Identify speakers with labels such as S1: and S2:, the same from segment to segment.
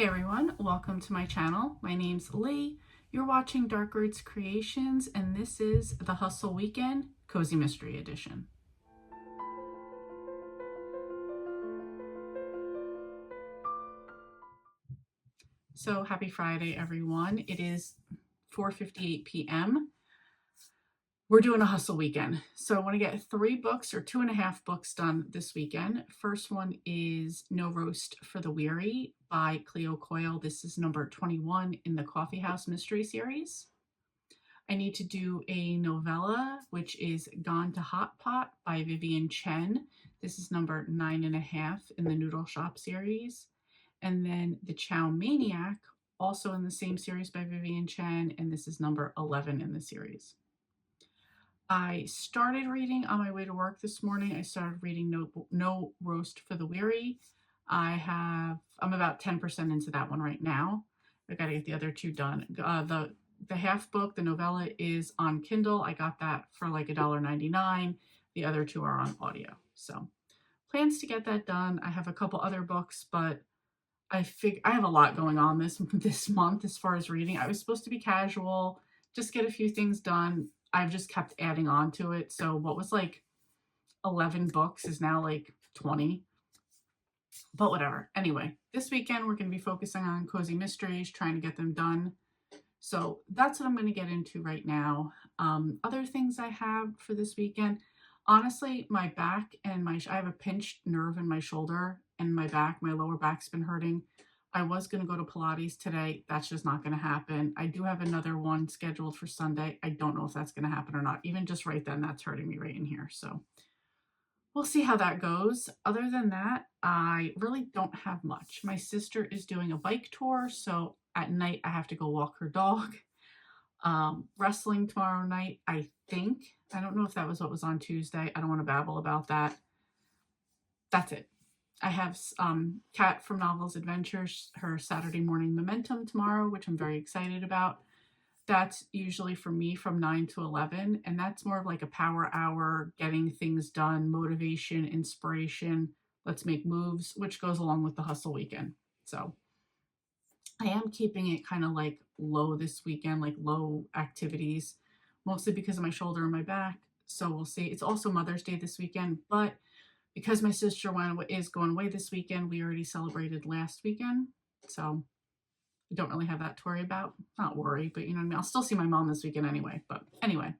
S1: Hey everyone, welcome to my channel. My name's Lee. You're watching Dark Roots Creations, and this is the Hustle Weekend Cozy Mystery Edition. So happy Friday, everyone. It is 4:58 p.m. We're doing a hustle weekend. So I want to get 3 books or 2.5 books done this weekend. First one is No Roast for the Weary by Cleo Coyle. This is number 21 in the Coffee House Mystery Series. I need to do a novella, which is Gone to Hot Pot by Vivian Chen. This is number 9.5 in the Noodle Shop series. And then The Chow Maniac, also in the same series by Vivian Chen, and this is number 11 in the series. I started reading on my way to work this morning. I started reading No Roast for the Weary. I'm about 10% into that one right now. I got to get the other 2 done. The half book, the novella, is on Kindle. I got that for like $1.99. The other 2 are on audio. So plans to get that done. I have a couple other books, but I have a lot going on this month as far as reading. I was supposed to be casual, just get a few things done. I've just kept adding on to it. So what was like 11 books is now like 20. But whatever. Anyway, this weekend we're going to be focusing on cozy mysteries, trying to get them done. So that's what I'm going to get into right now. Other things I have for this weekend, honestly, my back and I have a pinched nerve in my shoulder and my back. My lower back's been hurting. I was going to go to Pilates today. That's just not going to happen. I do have another one scheduled for Sunday. I don't know if that's going to happen or not. Even just right then, that's hurting me right in here. So we'll see how that goes. Other than that, I really don't have much. My sister is doing a bike tour, so at night I have to go walk her dog. Wrestling tomorrow night, I think. I don't know if that was what was on Tuesday. I don't want to babble about that. That's it. I have Kat from Novels Adventures, her Saturday morning momentum tomorrow, which I'm very excited about. That's usually for me from 9 to 11, and that's more of like a power hour, getting things done, motivation, inspiration, let's make moves, which goes along with the hustle weekend. So I am keeping it kind of like low this weekend, like low activities, mostly because of my shoulder and my back. So we'll see. It's also Mother's Day this weekend, but because my sister is going away this weekend, we already celebrated last weekend. So I don't really have that to worry about. Not worry, but you know what I mean? I'll still see my mom this weekend anyway. But anyway,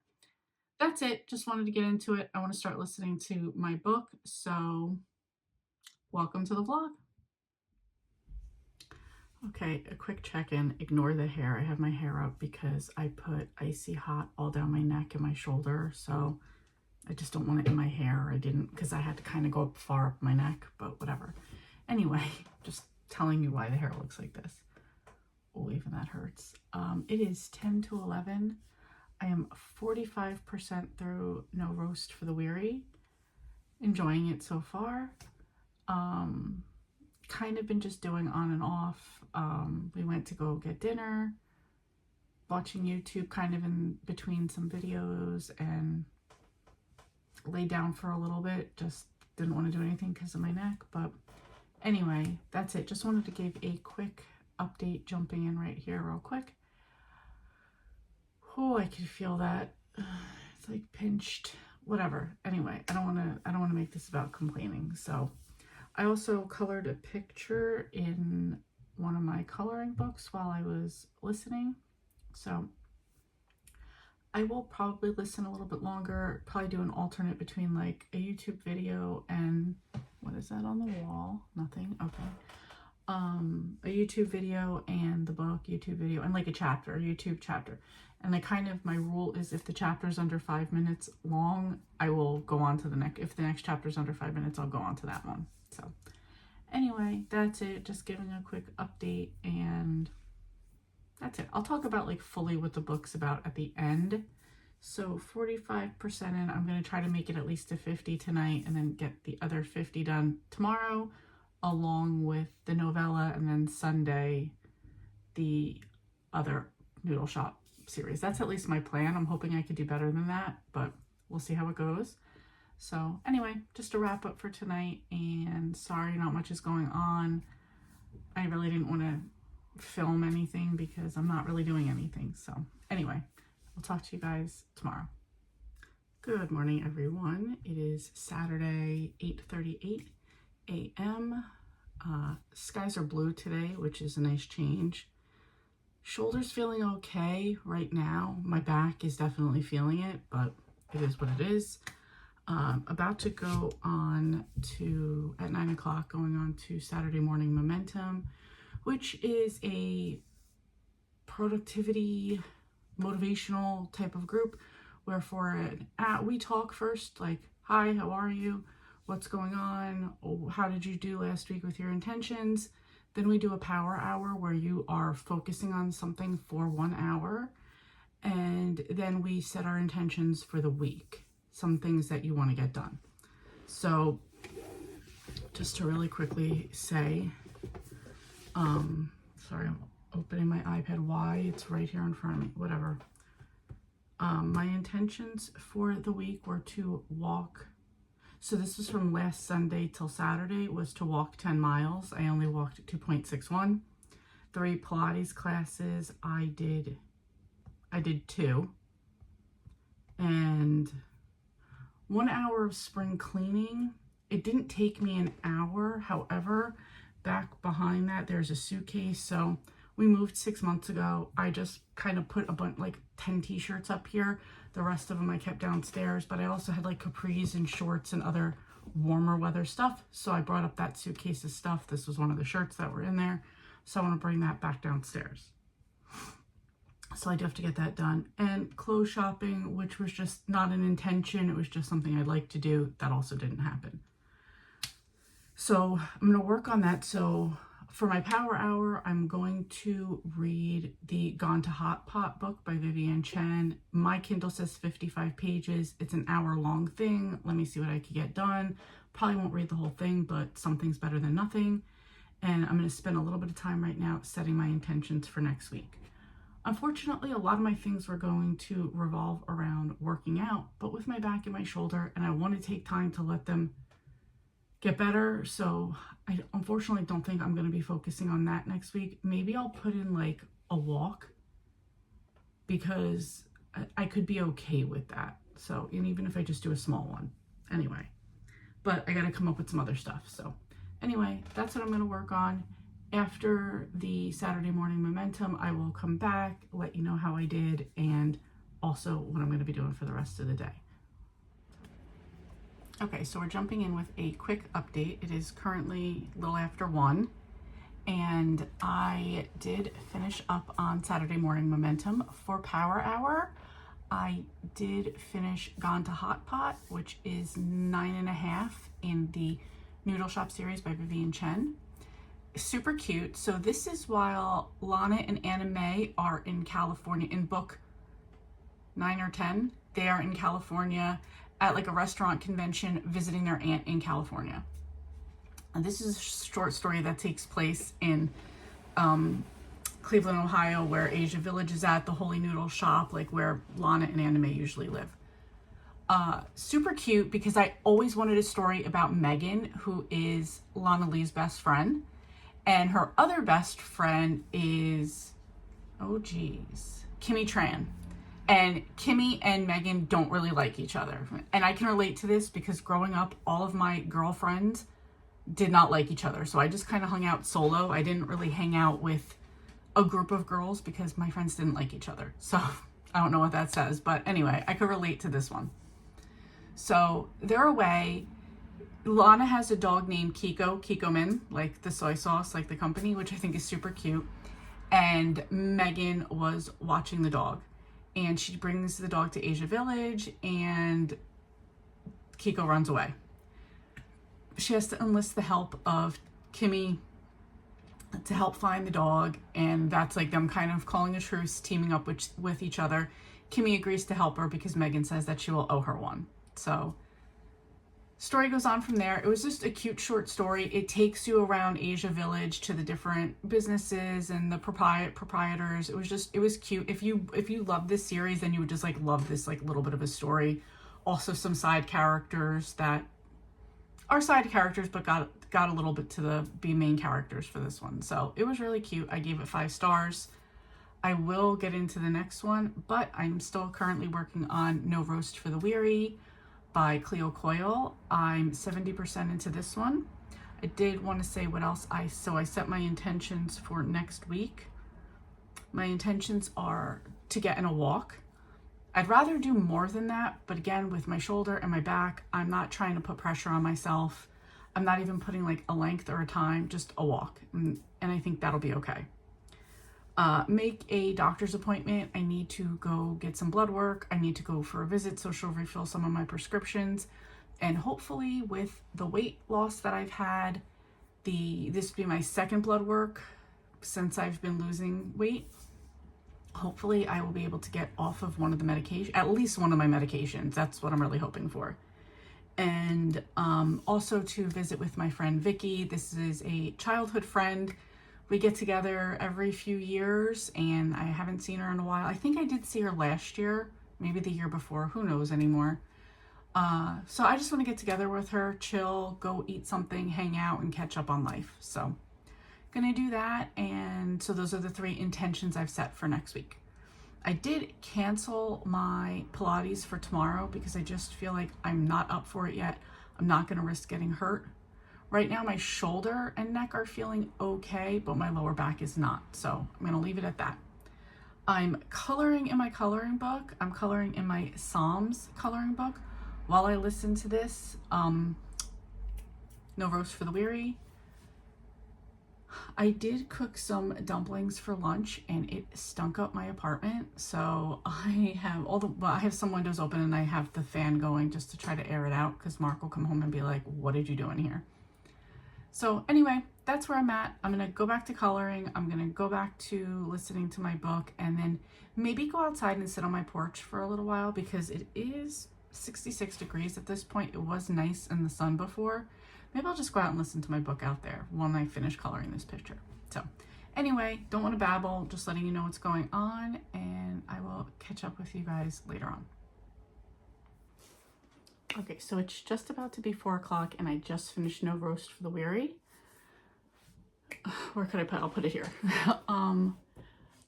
S1: that's it. Just wanted to get into it. I want to start listening to my book. So welcome to the vlog. Okay, a quick check-in. Ignore the hair. I have my hair up because I put Icy Hot all down my neck and my shoulder. So I just don't want it in my hair. I didn't, because I had to kind of go up far up my neck, but whatever. Anyway, just telling you why the hair looks like this. Oh, even that hurts. It is 10 to 11. I am 45% through No Roast for the Weary. Enjoying it so far. Kind of been just doing on and off. We went to go get dinner, watching YouTube kind of in between some videos, and laid down for a little bit. Just didn't want to do anything because of my neck. But anyway, that's it. Just wanted to give a quick update, jumping in right here real quick. Oh, I can feel that. It's like pinched, whatever. Anyway, I don't want to make this about complaining. So I also colored a picture in one of my coloring books while I was listening. So I will probably listen a little bit longer, probably do an alternate between like a YouTube video and, what is that on the wall? Nothing. Okay. A YouTube video and the book, YouTube video, and like a chapter, a YouTube chapter. And my rule is if the chapter is under 5 minutes long, I will go on to the next. If the next chapter is under 5 minutes, I'll go on to that one. So anyway, that's it. Just giving a quick update, and that's it. I'll talk about like fully what the book's about at the end. So 45% in. I'm going to try to make it at least to 50 tonight, and then get the other 50 done tomorrow, along with the novella, and then Sunday, the other Noodle Shop series. That's at least my plan. I'm hoping I could do better than that, but we'll see how it goes. So anyway, just a wrap up for tonight, and sorry not much is going on. I really didn't want to film anything because I'm not really doing anything. So anyway, I'll talk to you guys tomorrow. Good morning, everyone. It is Saturday, 8:38 a.m. Skies are blue today, which is a nice change. Shoulder's feeling okay right now. My back is definitely feeling it, but it is what it is. About to go on to, at 9 o'clock, going on to Saturday Morning Momentum, which is a productivity, motivational type of group where we talk first, like, hi, how are you? What's going on? How did you do last week with your intentions? Then we do a power hour where you are focusing on something for 1 hour. And then we set our intentions for the week, some things that you want to get done. So just to really quickly say, sorry, I'm opening my iPad. Why? It's right here in front of me, whatever. My intentions for the week were to walk. So this was from last Sunday till Saturday, was to walk 10 miles. I only walked 2.61. 3 Pilates classes. I did 2. And 1 hour of spring cleaning. It didn't take me an hour. However, back behind that, there's a suitcase. So we moved 6 months ago. I just kind of put a bunch, like 10 t-shirts up here. The rest of them I kept downstairs, but I also had like capris and shorts and other warmer weather stuff. So I brought up that suitcase of stuff. This was one of the shirts that were in there. So I want to bring that back downstairs. So I do have to get that done. And clothes shopping, which was just not an intention. It was just something I'd like to do. That also didn't happen. So I'm going to work on that. So for my power hour, I'm going to read the Gone to Hot Pot book by Vivian Chen. My Kindle says 55 pages. It's an hour-long thing. Let me see what I could get done. Probably won't read the whole thing, but something's better than nothing. And I'm going to spend a little bit of time right now setting my intentions for next week. Unfortunately, a lot of my things were going to revolve around working out, but with my back and my shoulder, and I want to take time to let them get better. So I unfortunately don't think I'm going to be focusing on that next week. Maybe I'll put in like a walk because I could be okay with that. So, and even if I just do a small one anyway, but I got to come up with some other stuff. So anyway, that's what I'm going to work on. After the Saturday Morning Momentum, I will come back, let you know how I did, and also what I'm going to be doing for the rest of the day. Okay, so we're jumping in with a quick update. It is currently a little after 1, and I did finish up on Saturday Morning Momentum. For Power Hour, I did finish Gone to Hot Pot, which is 9.5 in the Noodle Shop series by Vivian Chen. Super cute. So this is while Lana and Anna May are in California in book 9 or 10. They are in California at like a restaurant convention visiting their aunt in California. And this is a short story that takes place in Cleveland, Ohio, where Asia Village is at, the Holy Noodle Shop, like where Lana and Anna May usually live. Super cute because I always wanted a story about Megan, who is Lana Lee's best friend. And her other best friend is, Kimmy Tran. And Kimmy and Megan don't really like each other. And I can relate to this because growing up, all of my girlfriends did not like each other. So I just kind of hung out solo. I didn't really hang out with a group of girls because my friends didn't like each other. So I don't know what that says. But anyway, I could relate to this one. So they're away. Lana has a dog named Kiko Min, like the soy sauce, like the company, which I think is super cute. And Megan was watching the dog. And she brings the dog to Asia Village, and Kiko runs away. She has to enlist the help of Kimmy to help find the dog, and that's like them kind of calling a truce, teaming up with each other. Kimmy agrees to help her because Megan says that she will owe her one. So story goes on from there. It was just a cute short story. It takes you around Asia Village to the different businesses and the proprietors. It was cute. If you love this series, then you would just like love this like little bit of a story. Also some side characters that are side characters but got got a little bit to be main characters for this one. So it was really cute. I gave it 5 stars. I will get into the next one, but I'm still currently working on No Roast for the Weary by Cleo Coyle. I'm 70% into this one. I did want to say what else I set my intentions for next week. My intentions are to get in a walk. I'd rather do more than that, but again, with my shoulder and my back, I'm not trying to put pressure on myself. I'm not even putting like a length or a time, just a walk. And I think that'll be okay. Make a doctor's appointment. I need to go get some blood work. I need to go for a visit so she'll refill some of my prescriptions. And hopefully with the weight loss that I've had, this will be my second blood work since I've been losing weight. Hopefully I will be able to get off of one of the medication, at least one of my medications. That's what I'm really hoping for. And also to visit with my friend Vicky. This is a childhood friend. We get together every few years, and I haven't seen her in a while. I think I did see her last year, maybe the year before, who knows anymore. So I just want to get together with her, chill, go eat something, hang out, and catch up on life. So gonna do that. And so those are the 3 intentions I've set for next week. I did cancel my Pilates for tomorrow because I just feel like I'm not up for it yet. I'm not gonna risk getting hurt. Right now my shoulder and neck are feeling okay, but my lower back is not. So I'm gonna leave it at that. I'm coloring in my coloring book. I'm coloring in my Psalms coloring book while I listen to this. No Roast for the Weary. I did cook some dumplings for lunch and it stunk up my apartment. So I have I have some windows open and I have the fan going just to try to air it out because Mark will come home and be like, what did you do in here? So anyway, that's where I'm at. I'm going to go back to coloring. I'm going to go back to listening to my book and then maybe go outside and sit on my porch for a little while because it is 66 degrees at this point. It was nice in the sun before. Maybe I'll just go out and listen to my book out there when I finish coloring this picture. So anyway, don't want to babble, just letting you know what's going on, and I will catch up with you guys later on. Okay, so it's just about to be 4 o'clock and I just finished No Roast for the Weary. Where could I put it? I'll put it here.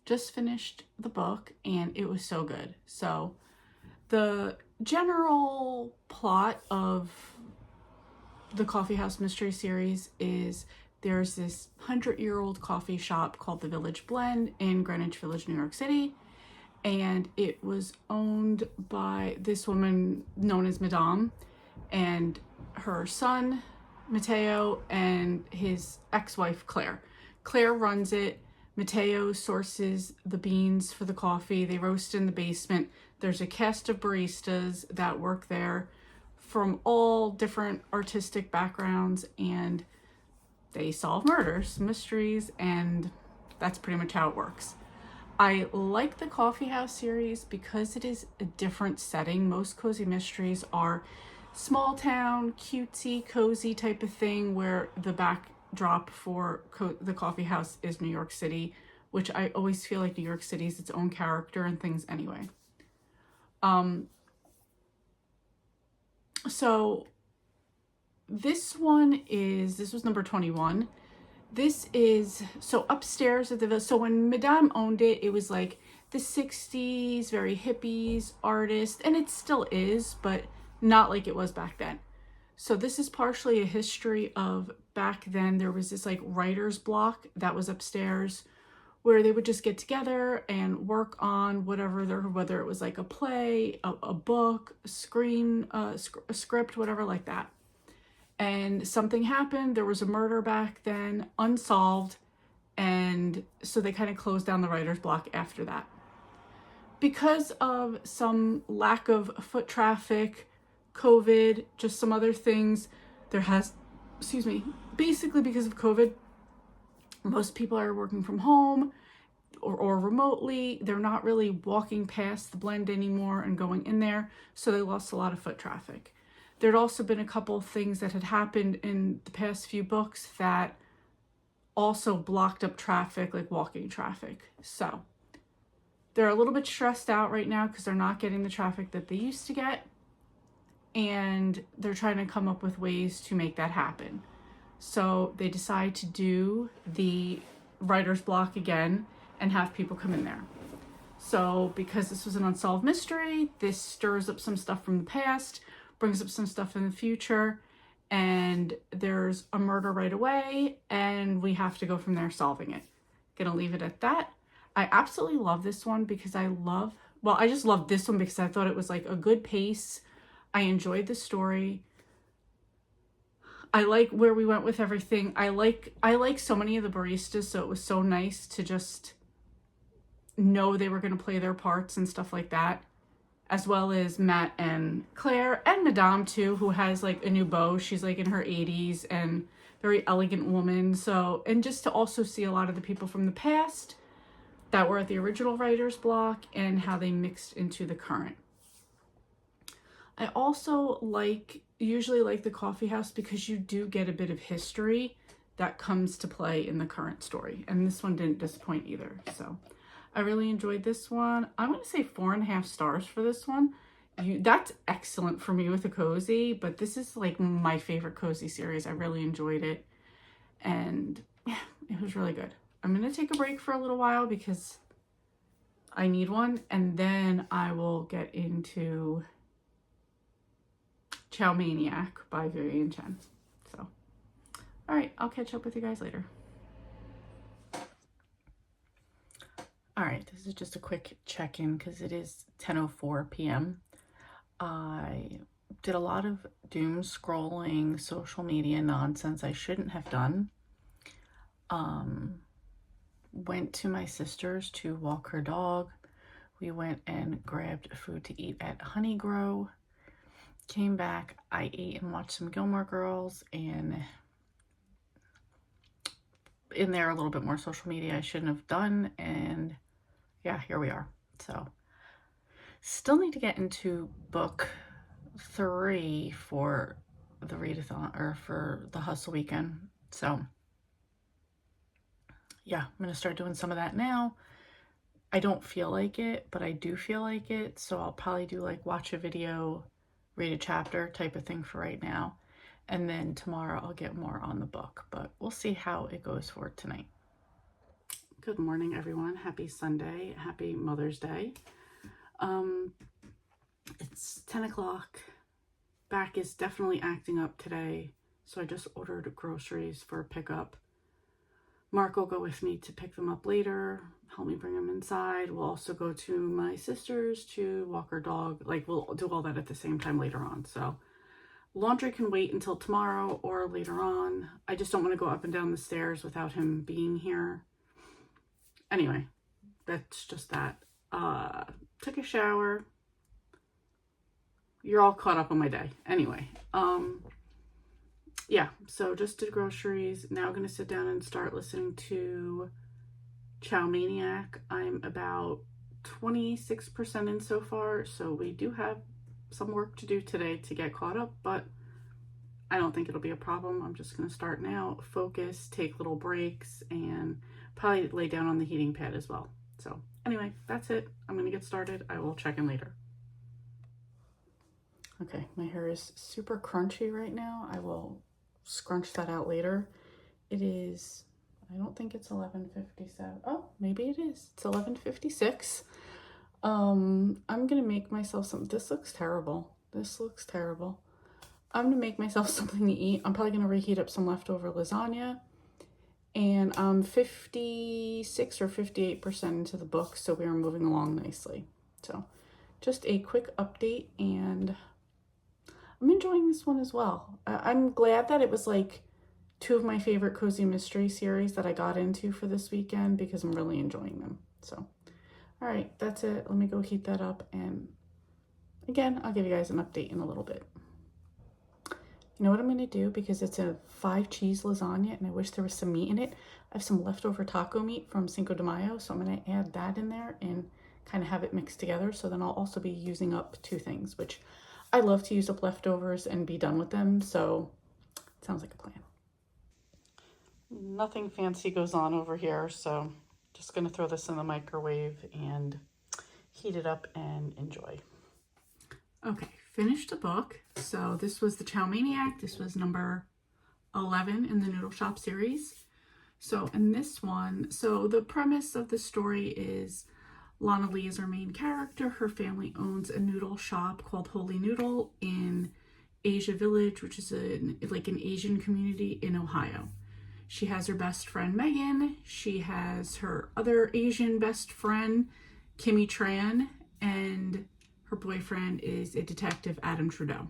S1: Just finished the book and it was so good. So the general plot of the Coffee House Mystery Series is there's this 100-year-old coffee shop called the Village Blend in Greenwich Village, New York City. And it was owned by this woman known as Madame and her son, Matteo, and his ex-wife, Claire. Claire runs it. Matteo sources the beans for the coffee. They roast in the basement. There's a cast of baristas that work there from all different artistic backgrounds, and they solve murders, mysteries, and that's pretty much how it works. I like the Coffee House series because it is a different setting. Most cozy mysteries are small town, cutesy, cozy type of thing where the backdrop for the Coffee House is New York City, which I always feel like New York City is its own character and things anyway. So this was number 21. This is, so upstairs at the, so when Madame owned it, it was like the 60s, very hippies, artist, and it still is, but not like it was back then. So this is partially a history of back then. There was this like writer's block that was upstairs where they would just get together and work on whatever, whether it was like a play, a book, a script, whatever like that. And something happened. There was a murder back then, unsolved. And so they kind of closed down the writer's block after that. Because of some lack of foot traffic, COVID, just some other things, basically because of COVID, most people are working from home or remotely. They're not really walking past the Blend anymore and going in there. So they lost a lot of foot traffic. There'd also been a couple of things that had happened in the past few books that also blocked up traffic, like walking traffic. So they're a little bit stressed out right now because they're not getting the traffic that they used to get. And they're trying to come up with ways to make that happen. So they decide to do the writer's block again and have people come in there. So because this was an unsolved mystery, this stirs up some stuff from the past, brings up some stuff in the future, and there's a murder right away, and we have to go from there solving it. Gonna leave it at that. I absolutely love this one because I just love this one because I thought it was like a good pace. I enjoyed the story. I like where we went with everything. I like so many of the baristas, so it was so nice to just know they were going to play their parts and stuff like that, as well as Matt and Claire and Madame too, who has like a new beau. She's like in her 80s and very elegant woman. So, and just to also see a lot of the people from the past that were at the original writer's block and how they mixed into the current. I also usually like the coffee house because you do get a bit of history that comes to play in the current story. And this one didn't disappoint either. So I really enjoyed this one. I'm going to say 4.5 stars for this one. That's excellent for me with a cozy, but this is like my favorite cozy series. I really enjoyed it. And yeah, it was really good. I'm going to take a break for a little while because I need one. And then I will get into Chow Maniac by Vivian Chen. So, all right, I'll catch up with you guys later. All right, this is just a quick check-in because it is 10:04 p.m. I did a lot of doom scrolling, social media nonsense I shouldn't have done. Went to my sister's to walk her dog. We went and grabbed food to eat at Honey Grow. Came back, I ate and watched some Gilmore Girls, and in there a little bit more social media I shouldn't have done, and yeah, here we are. So still need to get into book 3 for the readathon, or for the hustle weekend. So yeah, I'm gonna start doing some of that now. I don't feel like it, but I do feel like it, so I'll probably do like watch a video, read a chapter type of thing for right now, and then tomorrow I'll get more on the book, but we'll see how it goes for tonight. Good morning, everyone. Happy Sunday. Happy Mother's Day. It's 10 o'clock. Back is definitely acting up today, so I just ordered groceries for pickup. Mark will go with me to pick them up later, help me bring them inside. We'll also go to my sister's to walk her dog. Like, we'll do all that at the same time later on. So laundry can wait until tomorrow or later on. I just don't want to go up and down the stairs without him being here. Anyway, that's just that. Took a shower. You're all caught up on my day. Anyway, yeah, so just did groceries. Now going to sit down and start listening to Chow Maniac. I'm about 26% in so far, so we do have some work to do today to get caught up, but I don't think it'll be a problem. I'm just going to start now, focus, take little breaks, and probably lay down on the heating pad as well. So anyway, that's it. I'm going to get started. I will check in later. Okay, my hair is super crunchy right now. I will scrunch that out later. It is, I don't think it's 11:57. Oh, maybe it is. It's 11:56. I'm gonna make myself some. This looks terrible. This looks terrible. I'm gonna make myself something to eat. I'm probably gonna reheat up some leftover lasagna. And I'm 56 or 58% into the book, so we are moving along nicely. So just a quick update, and I'm enjoying this one as well. I'm glad that it was like 2 of my favorite cozy mystery series that I got into for this weekend because I'm really enjoying them. So, all right, that's it. Let me go heat that up, and again, I'll give you guys an update in a little bit. You know what I'm going to do, because it's a 5-cheese lasagna and I wish there was some meat in it. I have some leftover taco meat from Cinco de Mayo, so I'm going to add that in there and kind of have it mixed together. So then I'll also be using up 2 things, which I love to use up leftovers and be done with them. So it sounds like a plan. Nothing fancy goes on over here, so just going to throw this in the microwave and heat it up and enjoy. Okay, finished the book. So this was the Chow Maniac. This was number 11 in the Noodle Shop series. So in this one, so the premise of the story is Lana Lee is our main character. Her family owns a noodle shop called Holy Noodle in Asia Village, which is like an Asian community in Ohio. She has her best friend Megan. She has her other Asian best friend Kimmy Tran, and her boyfriend is a detective, Adam Trudeau.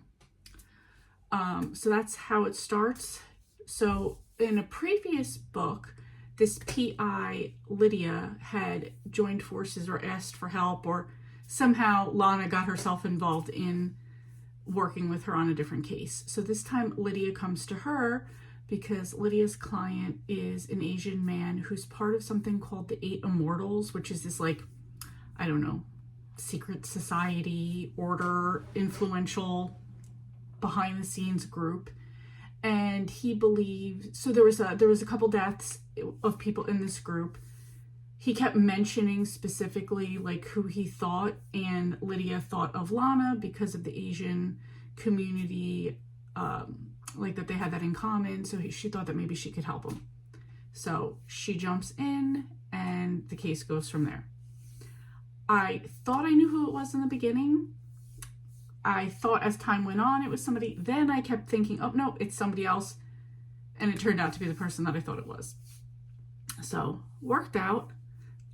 S1: So that's how it starts. So in a previous book, this PI, Lydia, had joined forces or asked for help, or somehow Lana got herself involved in working with her on a different case. So this time Lydia comes to her because Lydia's client is an Asian man who's part of something called the Eight Immortals, which is this, like, I don't know, secret society, order, influential, behind the scenes group. And he believed, so there was a couple deaths of people in this group. He kept mentioning specifically like who he thought, and Lydia thought of Lana because of the Asian community, like that they had that in common. So she thought that maybe she could help him. So she jumps in and the case goes from there. I thought I knew who it was in the beginning. I thought as time went on it was somebody. Then I kept thinking, oh no, it's somebody else. And it turned out to be the person that I thought it was. So worked out.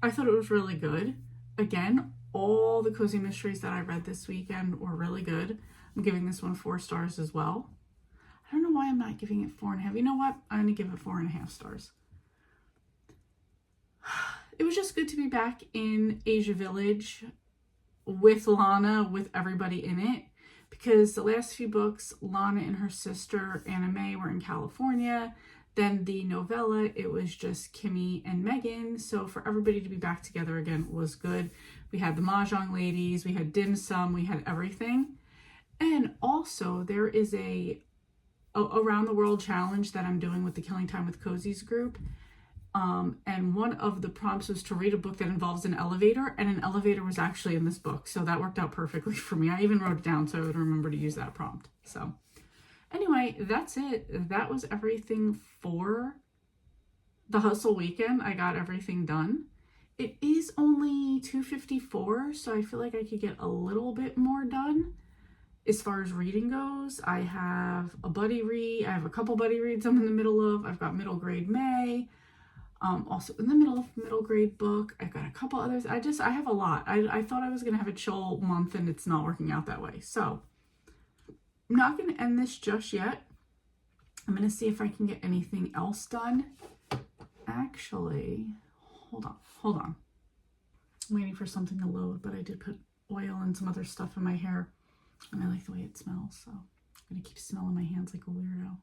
S1: I thought it was really good. Again, all the cozy mysteries that I read this weekend were really good. I'm giving this one 4 stars as well. I don't know why I'm not giving it 4.5. You know what? I'm going to give it 4.5 stars. It was just good to be back in Asia Village with Lana, with everybody in it, because the last few books, Lana and her sister Anna May were in California. Then the novella, it was just Kimmy and Megan. So for everybody to be back together again was good. We had the Mahjong ladies, we had dim sum, we had everything. And also there is a around the world challenge that I'm doing with the Killing Time with Cozies group. And one of the prompts was to read a book that involves an elevator, and an elevator was actually in this book. So that worked out perfectly for me. I even wrote it down so I would remember to use that prompt. So anyway, that's it. That was everything for the hustle weekend. I got everything done. It is only 2:54, so I feel like I could get a little bit more done. As far as reading goes, I have a buddy read. I have a couple buddy reads I'm in the middle of. I've got middle grade May. Also in the middle of middle grade book. I've got a couple others. I have a lot. I thought I was going to have a chill month, and it's not working out that way. So I'm not going to end this just yet. I'm going to see if I can get anything else done. Actually, hold on. I'm waiting for something to load, but I did put oil and some other stuff in my hair, and I like the way it smells, so I'm going to keep smelling my hands like a weirdo.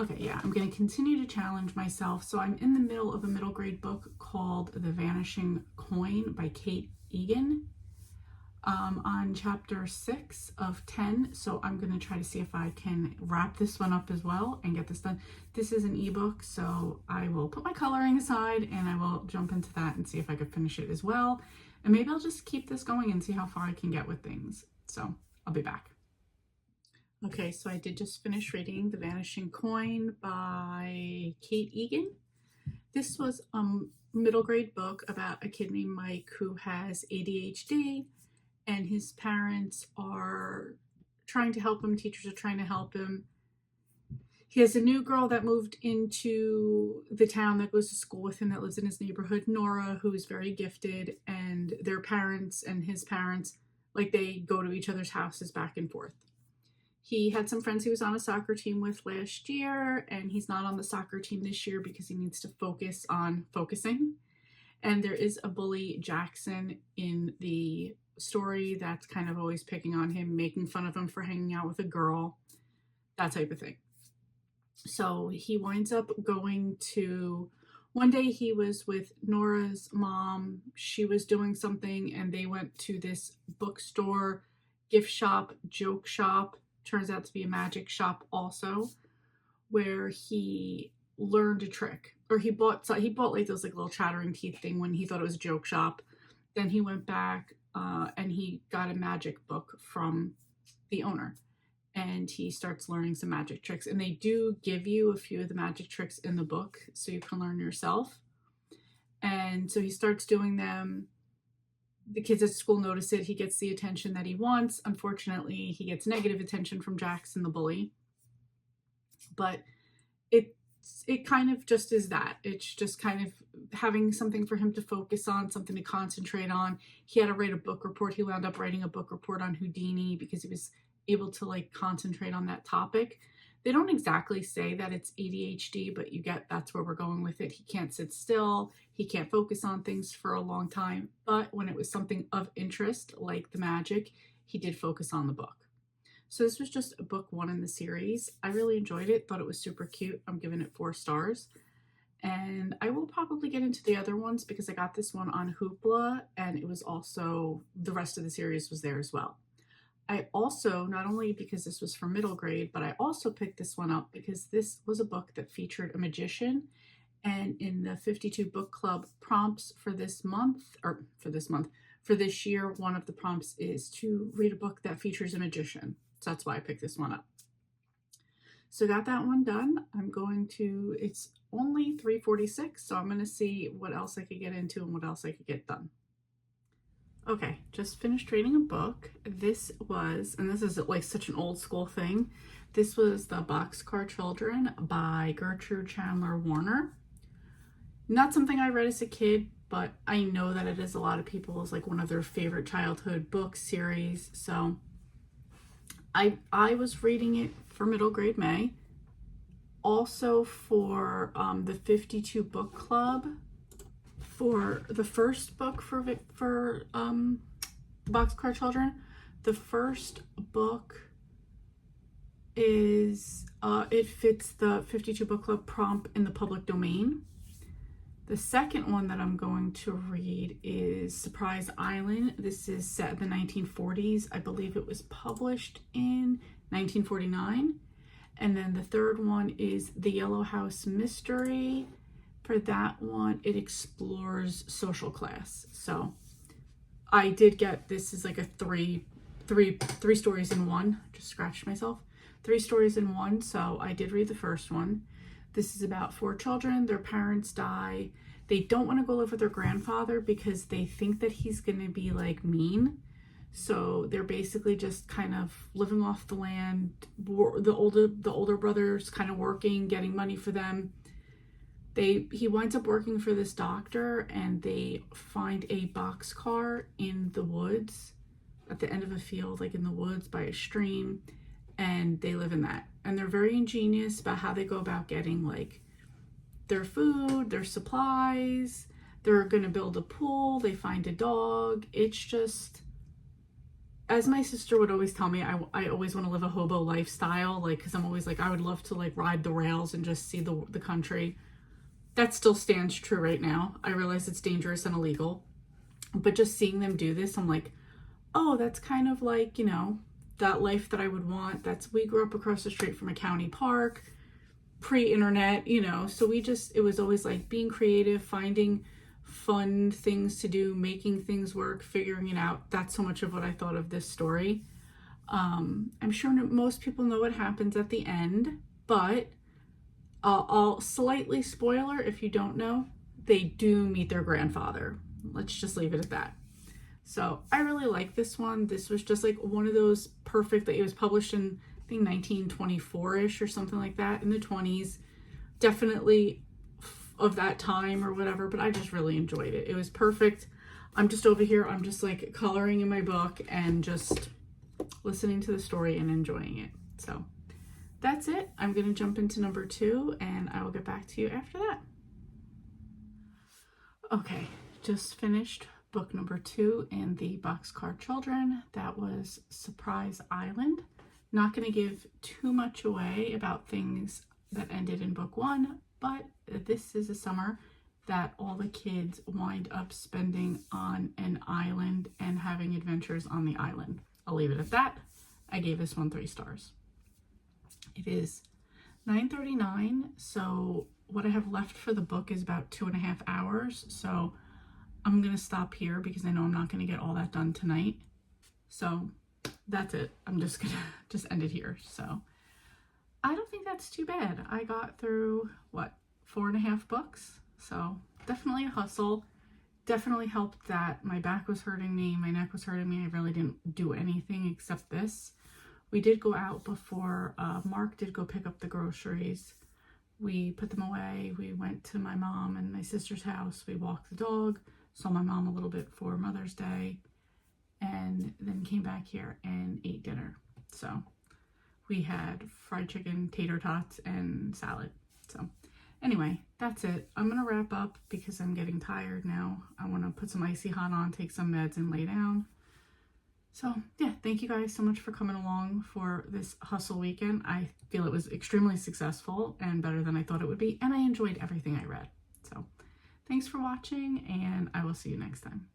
S1: Okay, yeah, I'm going to continue to challenge myself. So I'm in the middle of a middle grade book called The Vanishing Coin by Kate Egan. On chapter 6 of 10. So I'm going to try to see if I can wrap this one up as well and get this done. This is an ebook, so I will put my coloring aside and I will jump into that and see if I could finish it as well. And maybe I'll just keep this going and see how far I can get with things. So I'll be back. Okay, so I did just finish reading The Vanishing Coin by Kate Egan. This was a middle grade book about a kid named Mike who has ADHD, and his parents are trying to help him. Teachers are trying to help him. He has a new girl that moved into the town that goes to school with him, that lives in his neighborhood, Nora, who is very gifted, and their parents and his parents, like, they go to each other's houses back and forth. He had some friends he was on a soccer team with last year, and he's not on the soccer team this year because he needs to focus on focusing. And there is a bully, Jackson, in the story that's kind of always picking on him, making fun of him for hanging out with a girl, that type of thing. So he winds up going to, one day he was with Nora's mom. She was doing something and they went to this bookstore, gift shop, joke shop, turns out to be a magic shop also, where he learned a trick, or he bought like those like little chattering teeth thing when he thought it was a joke shop. Then he went back and he got a magic book from the owner, and he starts learning some magic tricks. And they do give you a few of the magic tricks in the book so you can learn yourself. And so he starts doing them. The kids at school notice it. He gets the attention that he wants. Unfortunately, he gets negative attention from Jackson, the bully. But it kind of just is that. It's just kind of having something for him to focus on, something to concentrate on. He had to write a book report. He wound up writing a book report on Houdini because he was able to like concentrate on that topic. They don't exactly say that it's ADHD, but you get that's where we're going with it. He can't sit still. He can't focus on things for a long time. But when it was something of interest, like the magic, he did focus on the book. So this was just book 1 in the series. I really enjoyed it. Thought it was super cute. I'm giving it 4 stars. And I will probably get into the other ones because I got this one on Hoopla, and it was also, the rest of the series was there as well. I also, not only because this was for middle grade, but I also picked this one up because this was a book that featured a magician. And in the 52 book club prompts for this year, one of the prompts is to read a book that features a magician. So that's why I picked this one up. So got that one done. It's only 3:46, so I'm going to see what else I could get into and what else I could get done. Okay, just finished reading a book. This is like such an old school thing. This was The Boxcar Children by Gertrude Chandler Warner. Not something I read as a kid, but I know that it is a lot of people's like one of their favorite childhood book series. So I was reading it for middle grade May. Also for the 52 book club. For the first book for Boxcar Children, the first book is it fits the 52 book club prompt in the public domain. The second one that I'm going to read is Surprise Island. This is set in the 1940s. I believe it was published in 1949. And then the third one is The Yellow House Mystery. For that one, it explores social class. So I did get, this is like a three stories in one. Just scratched myself. 3 stories in one. So I did read the first one. This is about 4 children. Their parents die. They don't want to go live with their grandfather because they think that he's going to be like mean. So they're basically just kind of living off the land. The older brother's kind of working, getting money for them. He winds up working for this doctor, and they find a boxcar in the woods at the end of a field, like in the woods by a stream, and they live in that. And they're very ingenious about how they go about getting like their food, their supplies. They're going to build a pool. They find a dog. It's just, as my sister would always tell me, I always want to live a hobo lifestyle, like, because I'm always like, I would love to like ride the rails and just see the country. That still stands true right now. I realize it's dangerous and illegal, but just seeing them do this, I'm like, oh, that's kind of like, you know, that life that I would want. We grew up across the street from a county park, pre-internet, you know, so it was always like being creative, finding fun things to do, making things work, figuring it out. That's so much of what I thought of this story. I'm sure most people know what happens at the end, but I'll slightly spoiler if you don't know, they do meet their grandfather. Let's just leave it at that. So I really like this one. This was just like one of those perfect, that it was published in, I think 1924-ish or something like that, in the 20s. Definitely of that time or whatever, but I just really enjoyed it. It was perfect. I'm just over here, I'm just like coloring in my book and just listening to the story and enjoying it. So that's it. I'm going to jump into number 2 and I will get back to you after that. Okay, just finished book number 2 in the Boxcar Children. That was Surprise Island. Not going to give too much away about things that ended in book 1, but this is a summer that all the kids wind up spending on an island and having adventures on the island. I'll leave it at that. I gave this one 3 stars. It is 9:39, so what I have left for the book is about 2.5 hours. So I'm going to stop here because I know I'm not going to get all that done tonight. So that's it. I'm just gonna just end it here. So I don't think that's too bad. I got through, what, 4.5 books? So definitely a hustle. Definitely helped that my back was hurting me, my neck was hurting me. I really didn't do anything except this. We did go out before. Mark did go pick up the groceries. We put them away. We went to my mom and my sister's house. We walked the dog, saw my mom a little bit for Mother's Day, and then came back here and ate dinner. So we had fried chicken, tater tots, and salad. So anyway, that's it. I'm going to wrap up because I'm getting tired now. I want to put some icy hot on, take some meds, and lay down. So yeah, thank you guys so much for coming along for this hustle weekend. I feel it was extremely successful and better than I thought it would be, and I enjoyed everything I read. So thanks for watching, and I will see you next time.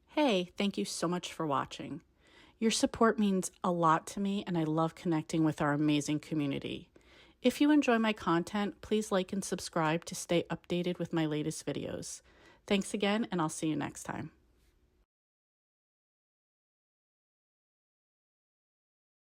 S1: Hey, thank you so much for watching. Your support means a lot to me, and I love connecting with our amazing community. If you enjoy my content, please like and subscribe to stay updated with my latest videos. Thanks again, and I'll see you next time.